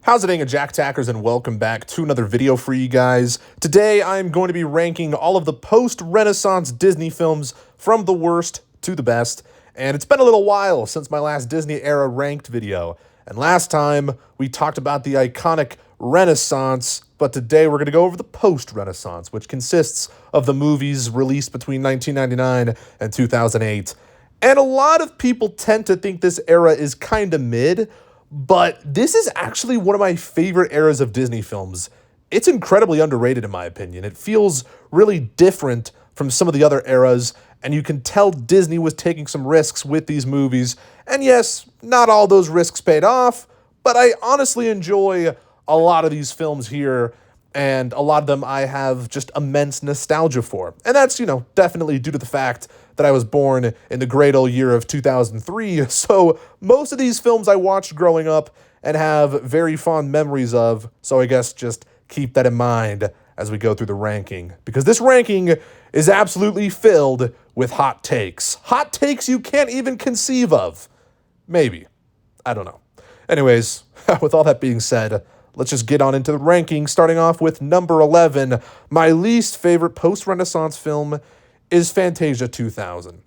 How's it going, Jack Tackers, and welcome back to another video for you guys. Today, I'm going to be ranking all of the post-Renaissance Disney films from the worst to the best, and it's been a little while since my last Disney-era ranked video, and last time, we talked about the iconic Renaissance, but today we're going to go over the post-Renaissance, which consists of the movies released between 1999 and 2008. And a lot of people tend to think this era is kind of mid, but this is actually one of my favorite eras of Disney films. It's incredibly underrated in my opinion. It feels really different from some of the other eras, and you can tell Disney was taking some risks with these movies. And yes, not all those risks paid off, but I honestly enjoy a lot of these films here, and a lot of them I have just immense nostalgia for. And that's, definitely due to the fact that I was born in the great old year of 2003, so most of these films I watched growing up and have very fond memories of, so I guess just keep that in mind as we go through the ranking, because this ranking is absolutely filled with hot takes. Hot takes you can't even conceive of. Maybe. I don't know. Anyways, with all that being said, let's just get on into the ranking, starting off with number 11. My least favorite post-Renaissance film is Fantasia 2000.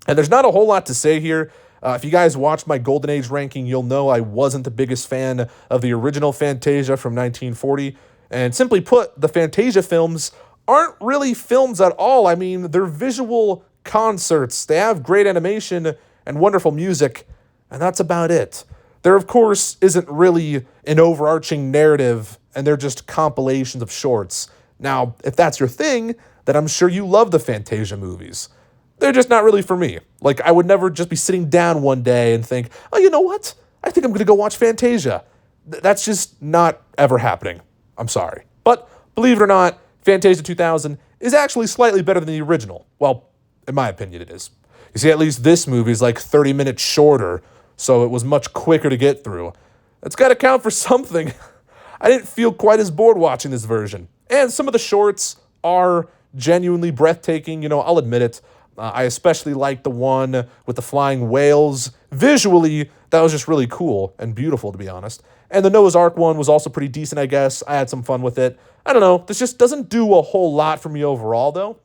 And there's not a whole lot to say here. If you guys watched my Golden Age ranking, you'll know I wasn't the biggest fan of the original Fantasia from 1940. And simply put, the Fantasia films aren't really films at all. I mean, they're visual concerts. They have great animation and wonderful music, and that's about it. There, of course, isn't really an overarching narrative, and they're just compilations of shorts. Now, if that's your thing, then I'm sure you love the Fantasia movies. They're just not really for me. Like, I would never just be sitting down one day and think, oh, you know what? I think I'm going to go watch Fantasia. That's just not ever happening. I'm sorry. But believe it or not, Fantasia 2000 is actually slightly better than the original. Well, in my opinion, it is. You see, at least this movie is like 30 minutes shorter, so it was much quicker to get through. That's got to count for something. I didn't feel quite as bored watching this version. And some of the shorts are genuinely breathtaking, I'll admit it. I especially like the one with the flying whales. Visually, that was just really cool and beautiful, to be honest. And the Noah's Ark one was also pretty decent, I guess. I had some fun with it. I don't know, this just doesn't do a whole lot for me overall, though.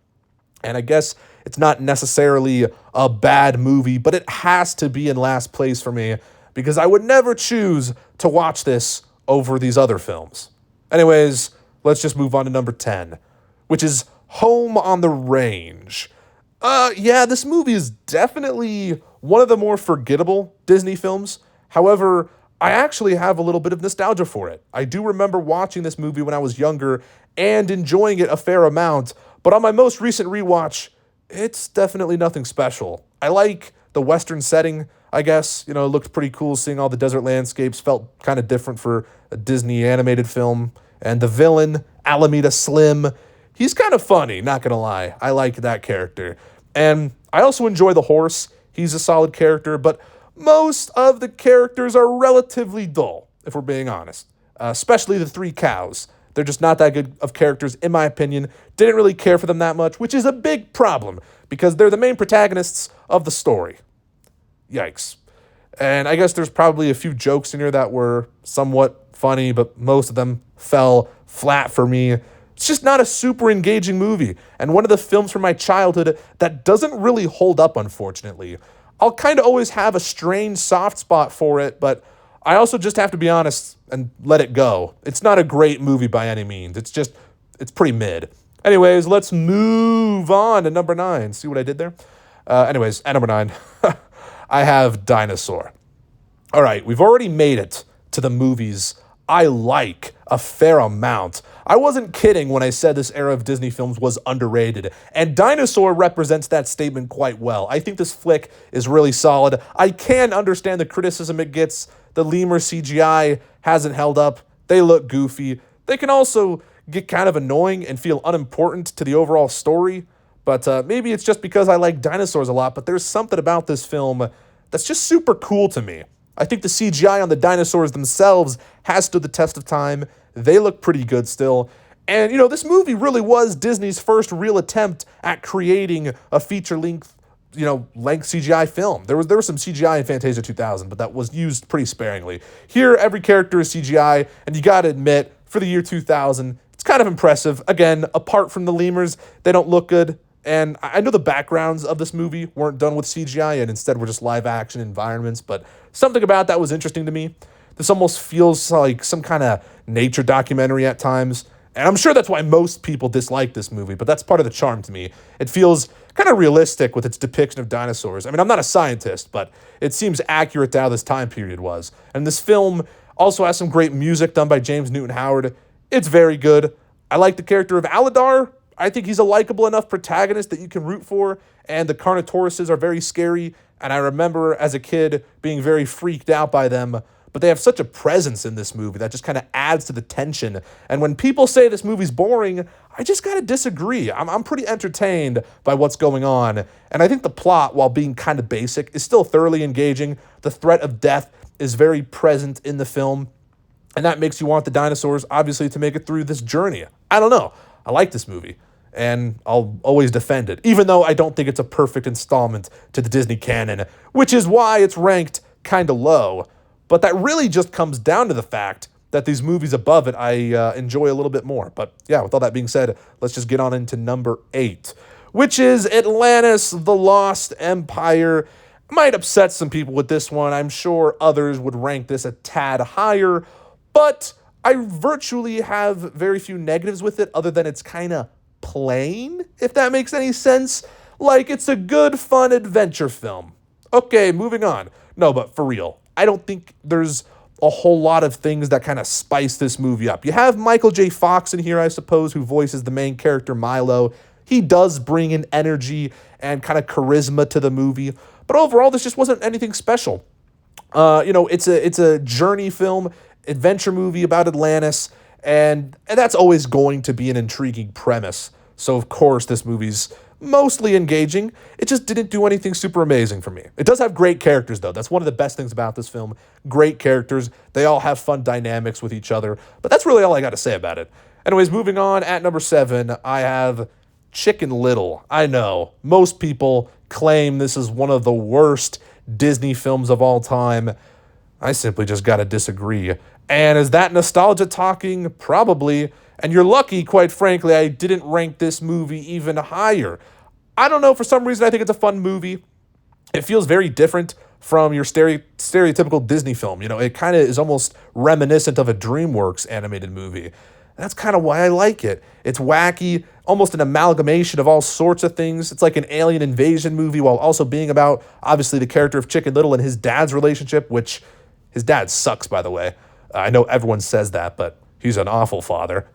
And I guess it's not necessarily a bad movie, but it has to be in last place for me, because I would never choose to watch this over these other films. Anyways, let's just move on to number 10, which is Home on the Range. This movie is definitely one of the more forgettable Disney films. However, I actually have a little bit of nostalgia for it. I do remember watching this movie when I was younger and enjoying it a fair amount, but on my most recent rewatch, it's definitely nothing special. I like the Western setting, I guess. It looked pretty cool seeing all the desert landscapes, felt kind of different for a Disney animated film. And the villain, Alameda Slim, he's kind of funny, not gonna lie. I like that character. And I also enjoy the horse. He's a solid character, but most of the characters are relatively dull, if we're being honest. Especially the three cows. They're just not that good of characters, in my opinion. Didn't really care for them that much, which is a big problem, because they're the main protagonists of the story. Yikes. And I guess there's probably a few jokes in here that were somewhat funny, but most of them fell flat for me. It's just not a super engaging movie, and one of the films from my childhood that doesn't really hold up, unfortunately. I'll kind of always have a strange soft spot for it, but I also just have to be honest and let it go. It's not a great movie by any means. It's pretty mid. Anyways, let's move on to number 9. See what I did there? Anyways, at number 9, I have Dinosaur. All right, we've already made it to the movies I like a fair amount. I wasn't kidding when I said this era of Disney films was underrated, and Dinosaur represents that statement quite well. I think this flick is really solid. I can understand the criticism it gets. The lemur CGI hasn't held up. They look goofy. They can also get kind of annoying and feel unimportant to the overall story, but maybe it's just because I like dinosaurs a lot, but there's something about this film that's just super cool to me. I think the CGI on the dinosaurs themselves has stood the test of time. They look pretty good still. And, this movie really was Disney's first real attempt at creating a feature-length length CGI film. There was some CGI in Fantasia 2000, but that was used pretty sparingly. Here, every character is CGI, and you gotta admit, for the year 2000, it's kind of impressive. Again, apart from the lemurs, they don't look good. And I know the backgrounds of this movie weren't done with CGI and instead were just live action environments, but something about that was interesting to me. This almost feels like some kind of nature documentary at times. And I'm sure that's why most people dislike this movie, but that's part of the charm to me. It feels kind of realistic with its depiction of dinosaurs. I mean, I'm not a scientist, but it seems accurate to how this time period was. And this film also has some great music done by James Newton Howard. It's very good. I like the character of Aladar. I think he's a likable enough protagonist that you can root for, and the Carnotauruses are very scary, and I remember as a kid being very freaked out by them, but they have such a presence in this movie that just kind of adds to the tension. And when people say this movie's boring, I just gotta disagree. I'm pretty entertained by what's going on, and I think the plot, while being kind of basic, is still thoroughly engaging. The threat of death is very present in the film, and that makes you want the dinosaurs, obviously, to make it through this journey. I don't know. I like this movie, and I'll always defend it, even though I don't think it's a perfect installment to the Disney canon, which is why it's ranked kind of low. But that really just comes down to the fact that these movies above it I enjoy a little bit more. But yeah, with all that being said, let's just get on into number 8, which is Atlantis, The Lost Empire. Might upset some people with this one. I'm sure others would rank this a tad higher, but I virtually have very few negatives with it other than it's kind of plain, if that makes any sense. Like, it's a good, fun adventure film. Okay, moving on. No, but for real, I don't think there's a whole lot of things that kind of spice this movie up. You have Michael J. Fox in here, I suppose, who voices the main character, Milo. He does bring in energy and kind of charisma to the movie, but overall, this just wasn't anything special. It's a journey film, adventure movie about Atlantis, and that's always going to be an intriguing premise. So of course this movie's mostly engaging. It just didn't do anything super amazing for me. It does have great characters though. That's one of the best things about this film. Great characters. They all have fun dynamics with each other, but that's really all I got to say about it. Anyways, moving on, at number 7, I have Chicken Little. I know, most people claim this is one of the worst Disney films of all time. I simply just gotta disagree. And is that nostalgia talking? Probably. And you're lucky, quite frankly, I didn't rank this movie even higher. I don't know, for some reason I think it's a fun movie. It feels very different from your stereotypical Disney film. It kind of is almost reminiscent of a DreamWorks animated movie. That's kind of why I like it. It's wacky, almost an amalgamation of all sorts of things. It's like an alien invasion movie while also being about, obviously, the character of Chicken Little and his dad's relationship, which his dad sucks, by the way. I know everyone says that, but he's an awful father.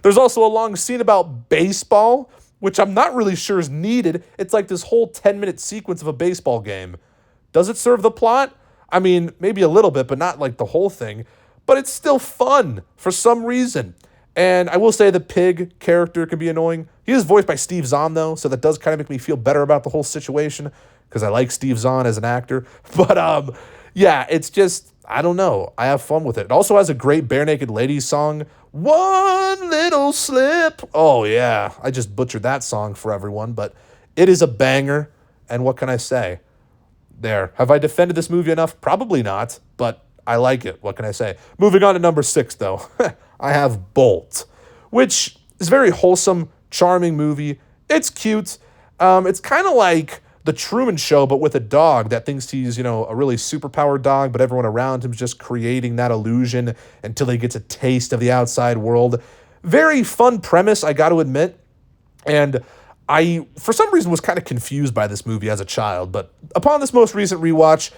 There's also a long scene about baseball, which I'm not really sure is needed. It's like this whole 10-minute sequence of a baseball game. Does it serve the plot? I mean, maybe a little bit, but not like the whole thing. But it's still fun for some reason. And I will say the pig character can be annoying. He is voiced by Steve Zahn, though, so that does kind of make me feel better about the whole situation, because I like Steve Zahn as an actor. But, yeah, it's just, I don't know. I have fun with it. It also has a great Bare Naked Ladies song, One Little Slip. Oh, yeah, I just butchered that song for everyone, but it is a banger, and what can I say? There. Have I defended this movie enough? Probably not, but I like it. What can I say? Moving on to number 6, though. I have Bolt, which is a very wholesome, charming movie. It's cute. It's kind of like The Truman Show, but with a dog that thinks he's, a really superpowered dog, but everyone around him is just creating that illusion until he gets a taste of the outside world. Very fun premise, I got to admit. And I, for some reason, was kind of confused by this movie as a child, but upon this most recent rewatch,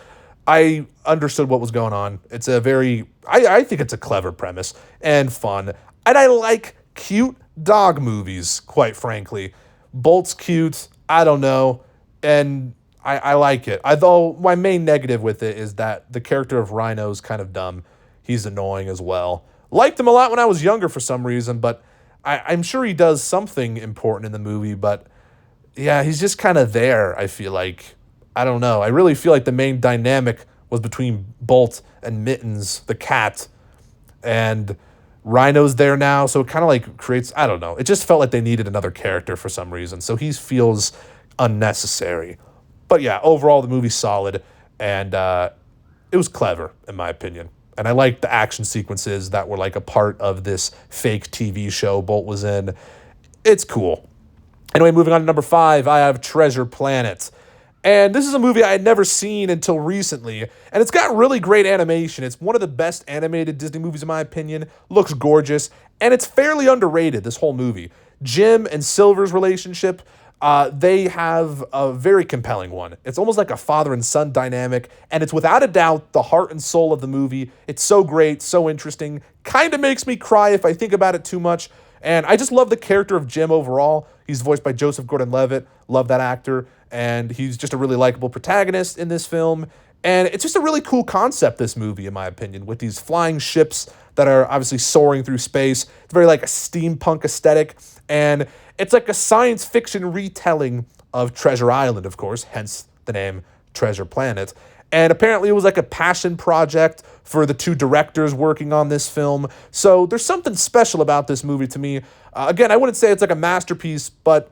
I understood what was going on. It's a very, I think it's a clever premise and fun. And I like cute dog movies, quite frankly. Bolt's cute, I don't know, and I like it. Although my main negative with it is that the character of Rhino's kind of dumb. He's annoying as well. Liked him a lot when I was younger for some reason, but I'm sure he does something important in the movie, but yeah, he's just kind of there, I feel like. I don't know. I really feel like the main dynamic was between Bolt and Mittens, the cat, and Rhino's there now, so it kind of like creates, I don't know. It just felt like they needed another character for some reason, so he feels unnecessary. But yeah, overall, the movie's solid, and it was clever, in my opinion. And I liked the action sequences that were like a part of this fake TV show Bolt was in. It's cool. Anyway, moving on to number 5, I have Treasure Planet. And this is a movie I had never seen until recently, and it's got really great animation. It's one of the best animated Disney movies, in my opinion. Looks gorgeous, and it's fairly underrated, this whole movie. Jim and Silver's relationship, they have a very compelling one. It's almost like a father and son dynamic, and it's without a doubt the heart and soul of the movie. It's so great, so interesting, kind of makes me cry if I think about it too much. And I just love the character of Jim overall. He's voiced by Joseph Gordon-Levitt. Love that actor. And he's just a really likable protagonist in this film. And it's just a really cool concept, this movie, in my opinion, with these flying ships that are obviously soaring through space. It's very like a steampunk aesthetic. And it's like a science fiction retelling of Treasure Island, of course, hence the name Treasure Planet. And apparently it was like a passion project for the two directors working on this film. So there's something special about this movie to me. Again, I wouldn't say it's like a masterpiece, but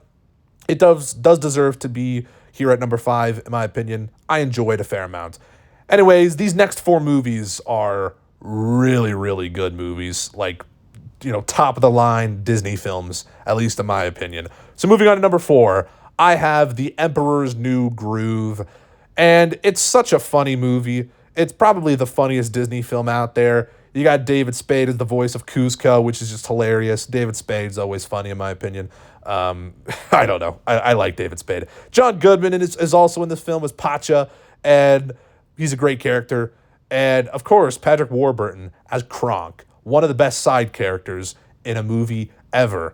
it does deserve to be here at number 5, in my opinion. I enjoyed a fair amount. Anyways, these next 4 movies are really, really good movies. Like, top of the line Disney films, at least in my opinion. So moving on to number 4, I have The Emperor's New Groove. And it's such a funny movie. It's probably the funniest Disney film out there. You got David Spade as the voice of Kuzco, which is just hilarious. David Spade's always funny, in my opinion. I don't know. I like David Spade. John Goodman is also in this film as Pacha, and he's a great character. And, of course, Patrick Warburton as Kronk, one of the best side characters in a movie ever.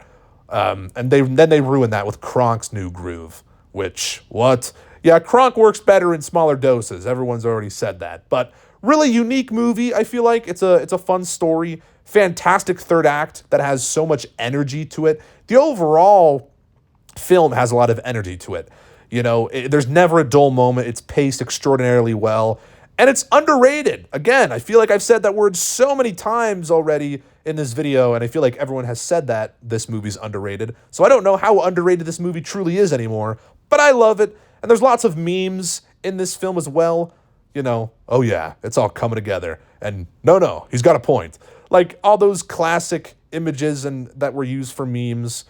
And then they ruin that with Kronk's New Groove, which, what? Yeah, Kronk works better in smaller doses. Everyone's already said that. But really unique movie, I feel like. It's a fun story. Fantastic third act that has so much energy to it. The overall film has a lot of energy to it. There's never a dull moment. It's paced extraordinarily well. And it's underrated. Again, I feel like I've said that word so many times already in this video, and I feel like everyone has said that this movie's underrated. So I don't know how underrated this movie truly is anymore, but I love it. And there's lots of memes in this film as well. Oh yeah, it's all coming together. And no, he's got a point. Like all those classic images and that were used for memes,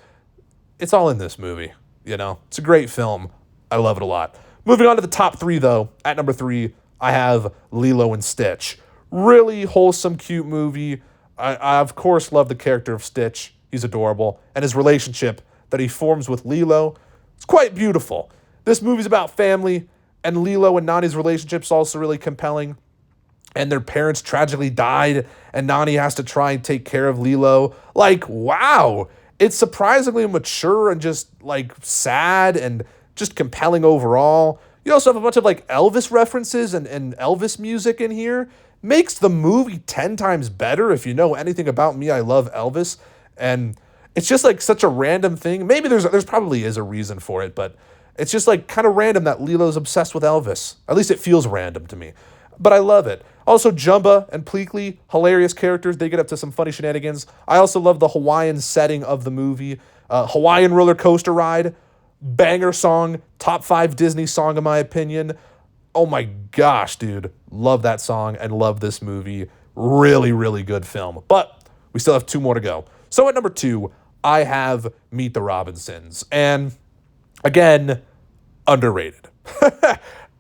it's all in this movie. It's a great film. I love it a lot. Moving on to the top 3, though. At number 3, I have Lilo and Stitch. Really wholesome, cute movie. I of course love the character of Stitch. He's adorable. And his relationship that he forms with Lilo, it's quite beautiful. This movie's about family, and Lilo and Nani's relationship's also really compelling. And their parents tragically died, and Nani has to try and take care of Lilo. Like, wow. It's surprisingly mature and just, like, sad and just compelling overall. You also have a bunch of, like, Elvis references and Elvis music in here. Makes the movie 10 times better. If you know anything about me, I love Elvis. And it's just, like, such a random thing. Maybe there's probably is a reason for it, but it's just, like, kind of random that Lilo's obsessed with Elvis. At least it feels random to me. But I love it. Also, Jumba and Pleakley, hilarious characters. They get up to some funny shenanigans. I also love the Hawaiian setting of the movie. Hawaiian roller coaster ride. Banger song. Top 5 Disney song, in my opinion. Oh my gosh, dude. Love that song and love this movie. Really, really good film. But we still have 2 more to go. So at number 2, I have Meet the Robinsons. And again, underrated.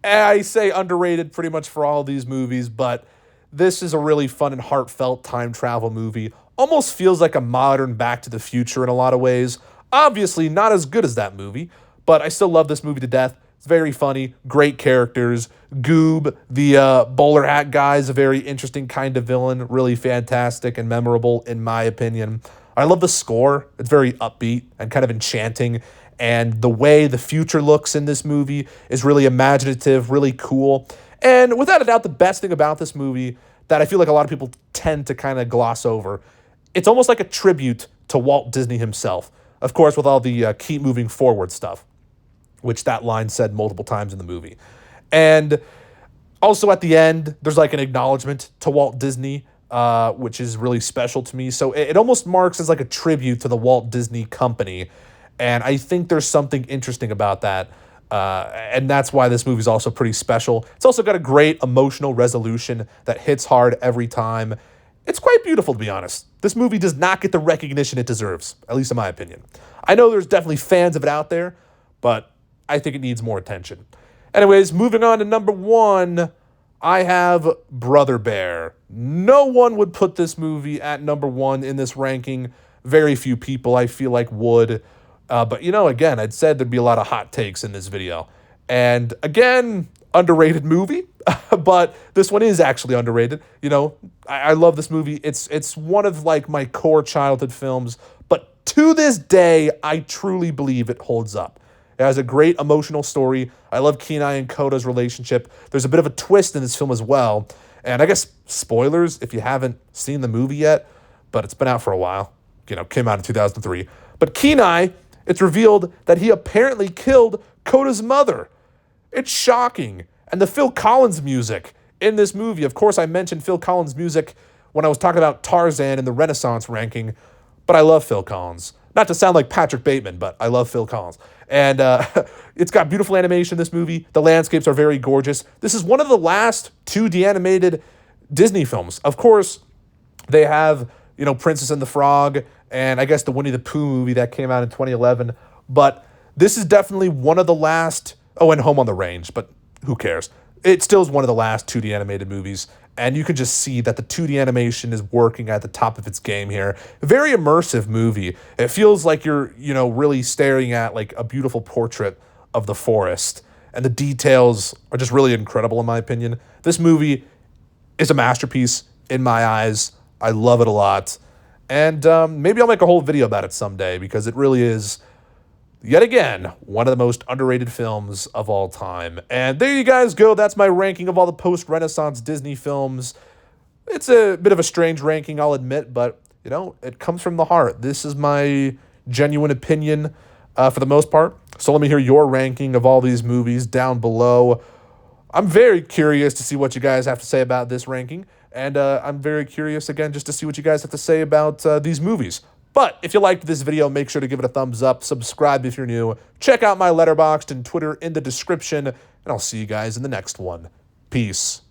I say underrated pretty much for all these movies, but this is a really fun and heartfelt time travel movie. Almost feels like a modern Back to the Future in a lot of ways. Obviously not as good as that movie, but I still love this movie to death. It's very funny, great characters. Goob, the bowler hat guy, is a very interesting kind of villain. Really fantastic and memorable in my opinion. I love the score. It's very upbeat and kind of enchanting. And the way the future looks in this movie is really imaginative, really cool. And without a doubt, the best thing about this movie that I feel like a lot of people tend to kind of gloss over, it's almost like a tribute to Walt Disney himself. Of course, with all the keep moving forward stuff, which that line said multiple times in the movie. And also at the end, there's like an acknowledgement to Walt Disney, which is really special to me. So it almost marks as like a tribute to the Walt Disney Company. And I think there's something interesting about that. And that's why this movie is also pretty special. It's also got a great emotional resolution that hits hard every time. It's quite beautiful, to be honest. This movie does not get the recognition it deserves, at least in my opinion. I know there's definitely fans of it out there, but I think it needs more attention. Anyways, moving on to number 1, I have Brother Bear. No one would put this movie at number 1 in this ranking. Very few people, I feel like, would. But, again, I'd said there'd be a lot of hot takes in this video. And, again, underrated movie, but this one is actually underrated. I love this movie. It's one of, my core childhood films. But to this day, I truly believe it holds up. It has a great emotional story. I love Kenai and Koda's relationship. There's a bit of a twist in this film as well. And I guess spoilers if you haven't seen the movie yet, but it's been out for a while. Came out in 2003. But Kenai, it's revealed that he apparently killed Koda's mother. It's shocking. And the Phil Collins music in this movie. Of course, I mentioned Phil Collins music when I was talking about Tarzan in the Renaissance ranking, but I love Phil Collins. Not to sound like Patrick Bateman, but I love Phil Collins. And it's got beautiful animation in this movie. The landscapes are very gorgeous. This is one of the last 2D animated Disney films. Of course, they have, Princess and the Frog, and I guess the Winnie the Pooh movie that came out in 2011. But this is definitely one of the last, and Home on the Range, but who cares? It still is one of the last 2D animated movies, and you can just see that the 2D animation is working at the top of its game here. Very immersive movie. It feels like you're, really staring at a beautiful portrait of the forest, and the details are just really incredible in my opinion. This movie is a masterpiece in my eyes. I love it a lot, and maybe I'll make a whole video about it someday because it really is, yet again, one of the most underrated films of all time. And there you guys go. That's my ranking of all the post-Renaissance Disney films. It's a bit of a strange ranking, I'll admit, but, it comes from the heart. This is my genuine opinion for the most part. So let me hear your ranking of all these movies down below. I'm very curious to see what you guys have to say about this ranking. And I'm very curious, again, just to see what you guys have to say about these movies. But if you liked this video, make sure to give it a thumbs up, subscribe if you're new, check out my Letterboxd and Twitter in the description, and I'll see you guys in the next one. Peace.